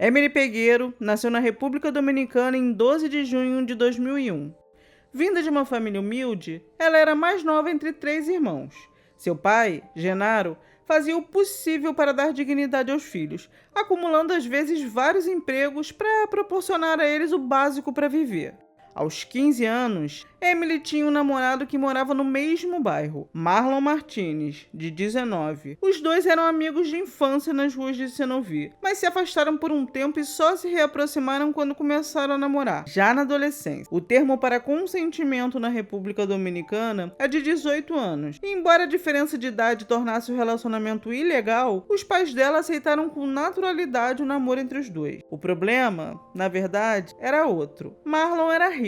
Emily Pegueiro nasceu na República Dominicana em 12 de junho de 2001. Vinda de uma família humilde, ela era a mais nova entre 3 irmãos. Seu pai, Genaro, fazia o possível para dar dignidade aos filhos, acumulando às vezes vários empregos para proporcionar a eles o básico para viver. Aos 15 anos, Emily tinha um namorado que morava no mesmo bairro, Marlon Martinez, de 19. Os dois eram amigos de infância nas ruas de Senoví, mas se afastaram por um tempo e só se reaproximaram quando começaram a namorar, já na adolescência. O termo para consentimento na República Dominicana é de 18 anos. E embora a diferença de idade tornasse o relacionamento ilegal, os pais dela aceitaram com naturalidade o namoro entre os dois. O problema, na verdade, era outro. Marlon era rico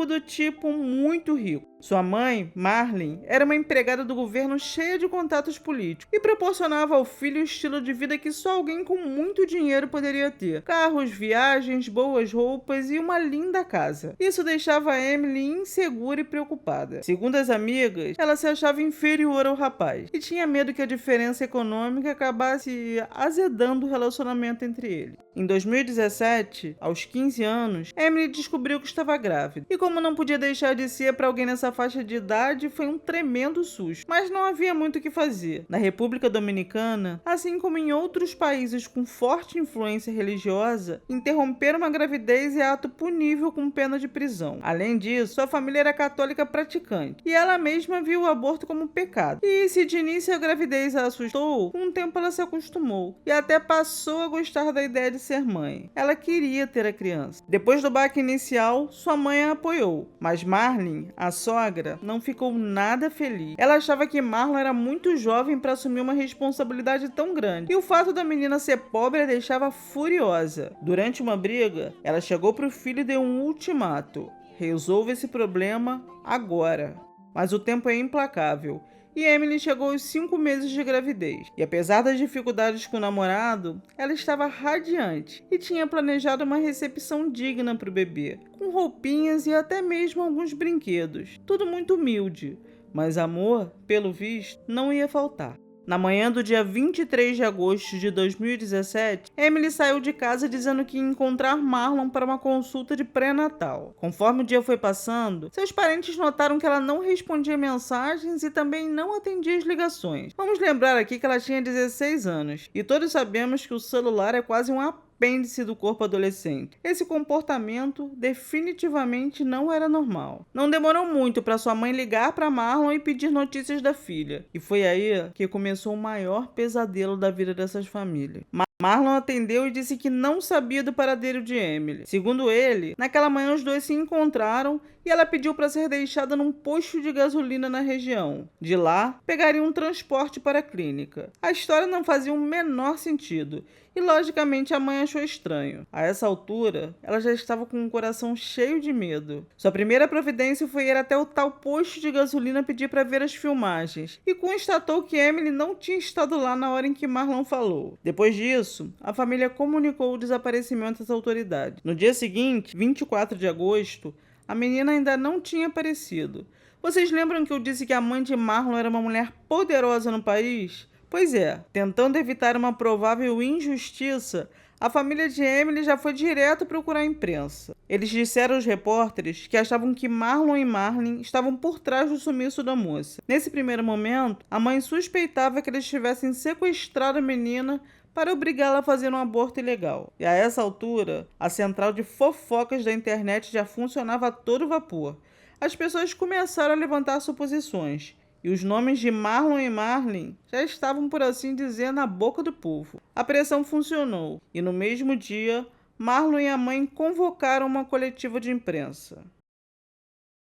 do tipo muito rico. Sua mãe, Marlene, era uma empregada do governo cheia de contatos políticos e proporcionava ao filho o estilo de vida que só alguém com muito dinheiro poderia ter. Carros, viagens, boas roupas e uma linda casa. Isso deixava a Emily insegura e preocupada. Segundo as amigas, ela se achava inferior ao rapaz e tinha medo que a diferença econômica acabasse azedando o relacionamento entre eles. Em 2017, aos 15 anos, Emily descobriu que estava grávida. E como não podia deixar de ser para alguém nessa faixa de idade, foi um tremendo susto. Mas não havia muito o que fazer. Na República Dominicana, assim como em outros países com forte influência religiosa, interromper uma gravidez é ato punível com pena de prisão. Além disso, sua família era católica praticante. E ela mesma viu o aborto como pecado. E se de início a gravidez a assustou, com o tempo ela se acostumou. E até passou a gostar da ideia de ser mãe. Ela queria ter a criança. Depois do baque inicial, sua mãe a apoiou, mas Marlene, a sogra, não ficou nada feliz. Ela achava que Marlon era muito jovem para assumir uma responsabilidade tão grande, e o fato da menina ser pobre a deixava furiosa. Durante uma briga, ela chegou para o filho e deu um ultimato: resolva esse problema agora. Mas o tempo é implacável. E Emily chegou aos 5 meses de gravidez. E apesar das dificuldades com o namorado, ela estava radiante e tinha planejado uma recepção digna para o bebê, com roupinhas e até mesmo alguns brinquedos. Tudo muito humilde, mas amor, pelo visto, não ia faltar. Na manhã do dia 23 de agosto de 2017, Emily saiu de casa dizendo que ia encontrar Marlon para uma consulta de pré-natal. Conforme o dia foi passando, seus parentes notaram que ela não respondia mensagens e também não atendia as ligações. Vamos lembrar aqui que ela tinha 16 anos, e todos sabemos que o celular é quase um apêndice do corpo adolescente. Esse comportamento definitivamente não era normal. Não demorou muito para sua mãe ligar para Marlon e pedir notícias da filha. E foi aí que começou o maior pesadelo da vida dessas famílias. Marlon atendeu e disse que não sabia do paradeiro de Emily. Segundo ele, naquela manhã os dois se encontraram e ela pediu para ser deixada num posto de gasolina na região. De lá, pegaria um transporte para a clínica. A história não fazia o menor sentido e, logicamente, a mãe achou estranho. A essa altura, ela já estava com o coração cheio de medo. Sua primeira providência foi ir até o tal posto de gasolina pedir para ver as filmagens e constatou que Emily não tinha estado lá na hora em que Marlon falou. Depois disso, a família comunicou o desaparecimento às autoridades. No dia seguinte, 24 de agosto, a menina ainda não tinha aparecido. Vocês lembram que eu disse que a mãe de Marlon era uma mulher poderosa no país? Pois é, tentando evitar uma provável injustiça, a família de Emily já foi direto procurar a imprensa. Eles disseram aos repórteres que achavam que Marlon e Marlene estavam por trás do sumiço da moça. Nesse primeiro momento, a mãe suspeitava que eles tivessem sequestrado a menina para obrigá-la a fazer um aborto ilegal. E a essa altura, a central de fofocas da internet já funcionava a todo vapor. As pessoas começaram a levantar suposições, e os nomes de Marlon e Marlene já estavam, por assim dizer, na boca do povo. A pressão funcionou, e no mesmo dia, Marlon e a mãe convocaram uma coletiva de imprensa.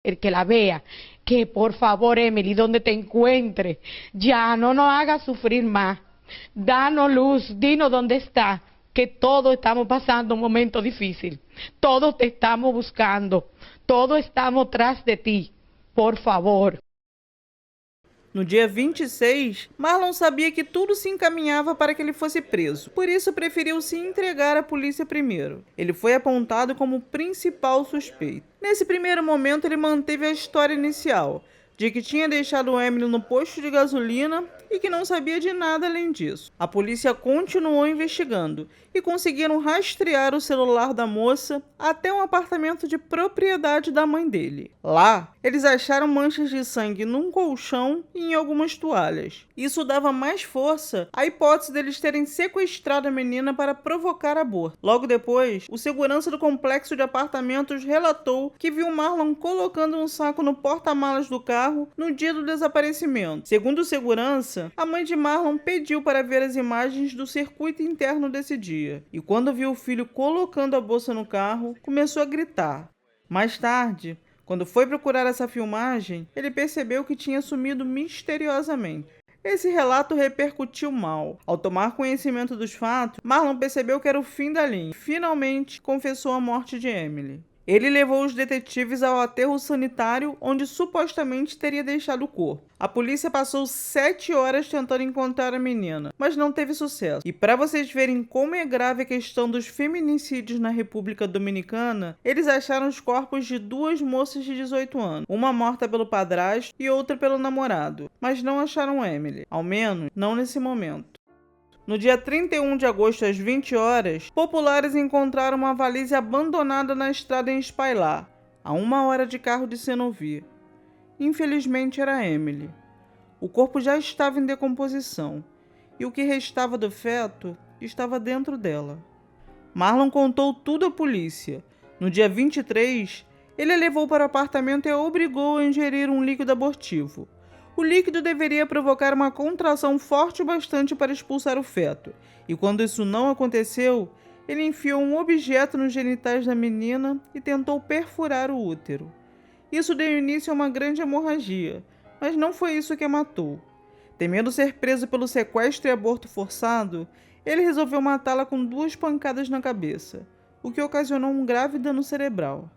El que la vea, que por favor, Emily, donde te encuentre, ya no nos haga sufrir más. Danos luz, dinos dónde está, que todos estamos pasando un momento difícil. Todos te estamos buscando, todos estamos tras de ti, por favor. No dia 26, Marlon sabia que tudo se encaminhava para que ele fosse preso. Por isso, preferiu se entregar à polícia primeiro. Ele foi apontado como o principal suspeito. Nesse primeiro momento, ele manteve a história inicial, de que tinha deixado Emily no posto de gasolina e que não sabia de nada além disso. A polícia continuou investigando e conseguiram rastrear o celular da moça até um apartamento de propriedade da mãe dele. Lá, eles acharam manchas de sangue num colchão e em algumas toalhas. Isso dava mais força à hipótese deles terem sequestrado a menina para provocar aborto. Logo depois, o segurança do complexo de apartamentos relatou que viu Marlon colocando um saco no porta-malas do carro no dia do desaparecimento. Segundo o segurança, a mãe de Marlon pediu para ver as imagens do circuito interno desse dia, e quando viu o filho colocando a bolsa no carro, começou a gritar. Mais tarde, quando foi procurar essa filmagem, ele percebeu que tinha sumido misteriosamente. Esse relato repercutiu mal. Ao tomar conhecimento dos fatos, Marlon percebeu que era o fim da linha e finalmente confessou a morte de Emily. Ele levou os detetives ao aterro sanitário onde supostamente teria deixado o corpo. A polícia passou 7 horas tentando encontrar a menina, mas não teve sucesso. E para vocês verem como é grave a questão dos feminicídios na República Dominicana, eles acharam os corpos de 2 moças de 18 anos, uma morta pelo padrasto e outra pelo namorado, mas não acharam Emily, ao menos não nesse momento. No dia 31 de agosto, às 20 horas, populares encontraram uma valise abandonada na estrada em Spailar, a 1 hora de carro de Senovi. Infelizmente era Emily. O corpo já estava em decomposição, e o que restava do feto estava dentro dela. Marlon contou tudo à polícia. No dia 23, ele a levou para o apartamento e a obrigou a ingerir um líquido abortivo. O líquido deveria provocar uma contração forte o bastante para expulsar o feto, e quando isso não aconteceu, ele enfiou um objeto nos genitais da menina e tentou perfurar o útero. Isso deu início a uma grande hemorragia, mas não foi isso que a matou. Temendo ser preso pelo sequestro e aborto forçado, ele resolveu matá-la com 2 pancadas na cabeça, o que ocasionou um grave dano cerebral.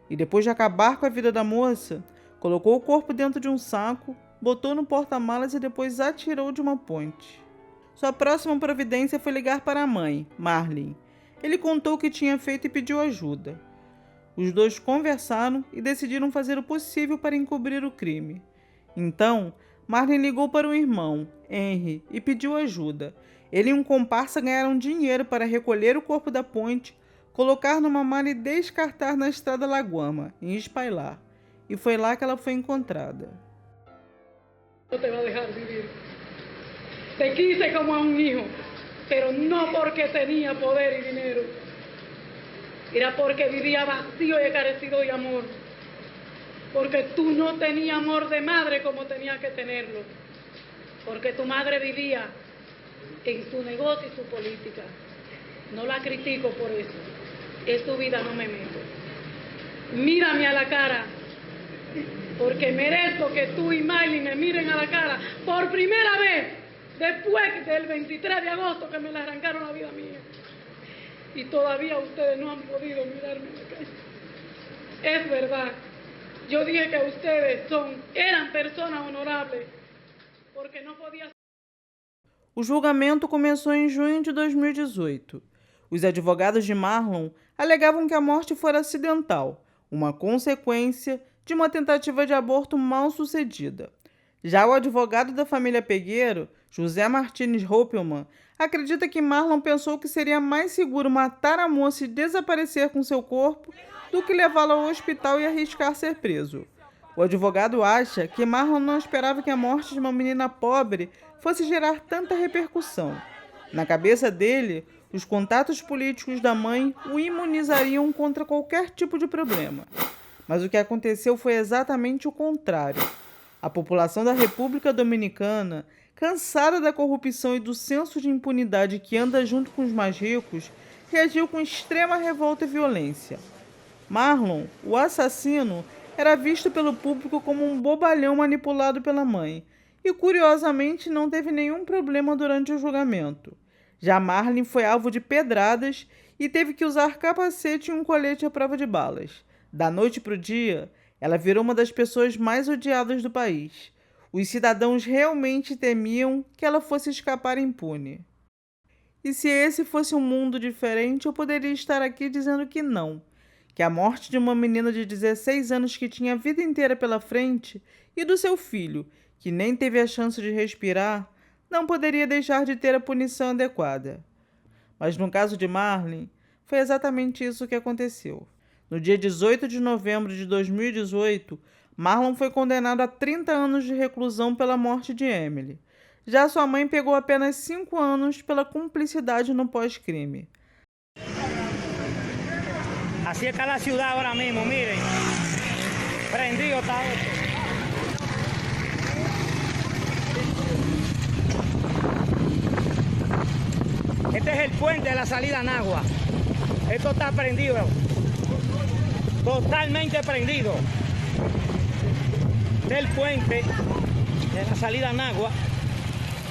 E depois de acabar com a vida da moça, colocou o corpo dentro de um saco, botou no porta-malas e depois atirou de uma ponte. Sua próxima providência foi ligar para a mãe, Marlene. Ele contou o que tinha feito e pediu ajuda. Os dois conversaram e decidiram fazer o possível para encobrir o crime. Então, Marlene ligou para o irmão, Henry, e pediu ajuda. Ele e um comparsa ganharam dinheiro para recolher o corpo da ponte, colocar numa mala e descartar na estrada Laguama, em Spailar. E foi lá que ela foi encontrada. No te va a dejar vivir. Te quise como a un hijo, pero no porque tenía poder y dinero. Era porque vivía vacío y carecido de amor. Porque tú no tenías amor de madre como tenías que tenerlo. Porque tu madre vivía en su negocio y su política. No la critico por eso. Es su vida, no me meto. Mírame a la cara. Porque merezco que tú y Miley me miren a la cara por primera vez después del 23 de agosto que me le arrancaron la vida mía. Y todavía ustedes no han podido mirarme en la cara. Es verdad. Yo dije que ustedes eran personas honorables porque no podía. O julgamento começou em junho de 2018. Os advogados de Marlon alegavam que a morte fora acidental, uma consequência de uma tentativa de aborto mal sucedida. Já o advogado da família Pegueiro, José Martins Hoppelmann, acredita que Marlon pensou que seria mais seguro matar a moça e desaparecer com seu corpo do que levá-la ao hospital e arriscar ser preso. O advogado acha que Marlon não esperava que a morte de uma menina pobre fosse gerar tanta repercussão. Na cabeça dele, os contatos políticos da mãe o imunizariam contra qualquer tipo de problema. Mas o que aconteceu foi exatamente o contrário. A população da República Dominicana, cansada da corrupção e do senso de impunidade que anda junto com os mais ricos, reagiu com extrema revolta e violência. Marlon, o assassino, era visto pelo público como um bobalhão manipulado pela mãe e, curiosamente, não teve nenhum problema durante o julgamento. Já Marlene foi alvo de pedradas e teve que usar capacete e um colete à prova de balas. Da noite para o dia, ela virou uma das pessoas mais odiadas do país. Os cidadãos realmente temiam que ela fosse escapar impune. E se esse fosse um mundo diferente, eu poderia estar aqui dizendo que não, que a morte de uma menina de 16 anos que tinha a vida inteira pela frente e do seu filho, que nem teve a chance de respirar, não poderia deixar de ter a punição adequada. Mas no caso de Marlene, foi exatamente isso que aconteceu. No dia 18 de novembro de 2018, Marlon foi condenado a 30 anos de reclusão pela morte de Emily. Já sua mãe pegou apenas 5 anos pela cumplicidade no pós-crime. Así está la ciudad ahora mismo, miren. Prendido está esto. Este es el puente de la salida a Nagua. Esto está prendido. Totalmente prendido. Este es el puente de la salida a Nagua.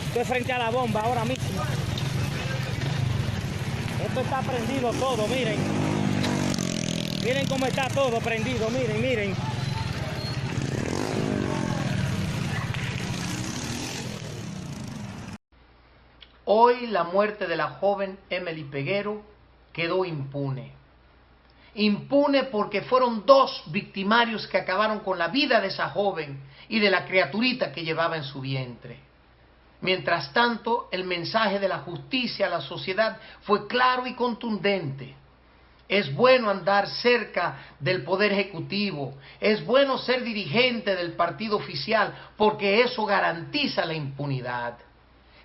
Estoy frente a la bomba ahora mismo. Esto está prendido todo, miren. Miren cómo está todo prendido, miren, miren. Hoy la muerte de la joven Emily Peguero quedó impune. Impune porque fueron 2 victimarios que acabaron con la vida de esa joven y de la criaturita que llevaba en su vientre. Mientras tanto, el mensaje de la justicia a la sociedad fue claro y contundente. Es bueno andar cerca del Poder Ejecutivo, es bueno ser dirigente del partido oficial porque eso garantiza la impunidad.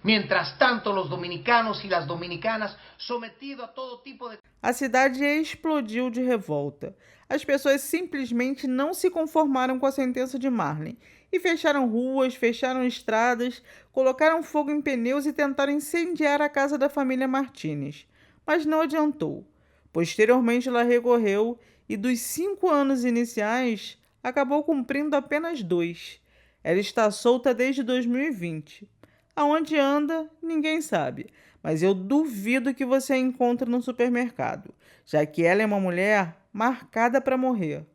Mientras tanto, los dominicanos y las dominicanas sometidos a todo tipo de... A cidade explodiu de revolta. As pessoas simplesmente não se conformaram com a sentença de Marlene e fecharam ruas, fecharam estradas, colocaram fogo em pneus e tentaram incendiar a casa da família Martínez. Mas não adiantou. Posteriormente, ela recorreu e, dos 5 anos iniciais, acabou cumprindo apenas 2. Ela está solta desde 2020. Aonde anda, ninguém sabe, mas eu duvido que você a encontre no supermercado, já que ela é uma mulher marcada para morrer.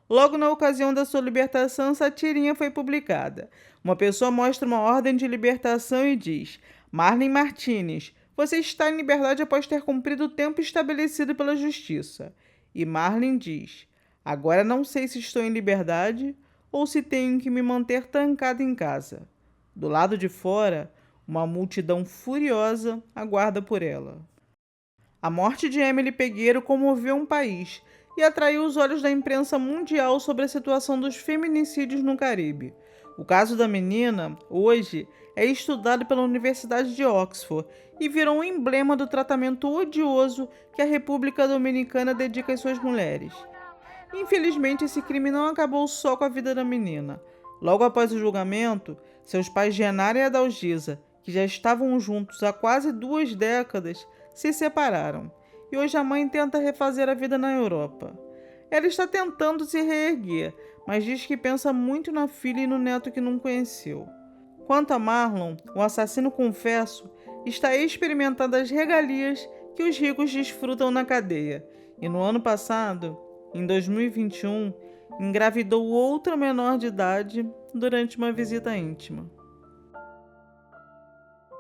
Logo na ocasião da sua libertação, essa tirinha foi publicada. Uma pessoa mostra uma ordem de libertação e diz: Marlene Martínez, você está em liberdade após ter cumprido o tempo estabelecido pela justiça. E Marlene diz: agora não sei se estou em liberdade ou se tenho que me manter trancada em casa. Do lado de fora, uma multidão furiosa aguarda por ela. A morte de Emily Peguero comoveu um país e atraiu os olhos da imprensa mundial sobre a situação dos feminicídios no Caribe. O caso da menina, hoje, é estudado pela Universidade de Oxford e virou um emblema do tratamento odioso que a República Dominicana dedica às suas mulheres. Infelizmente, esse crime não acabou só com a vida da menina. Logo após o julgamento, seus pais Genara e Adalgisa, que já estavam juntos há quase 2 décadas, se separaram. E hoje a mãe tenta refazer a vida na Europa. Ela está tentando se reerguer, mas diz que pensa muito na filha e no neto que não conheceu. Quanto a Marlon, o assassino confesso, está experimentando as regalias que os ricos desfrutam na cadeia. E no ano passado, em 2021, engravidou outra menor de idade durante uma visita íntima.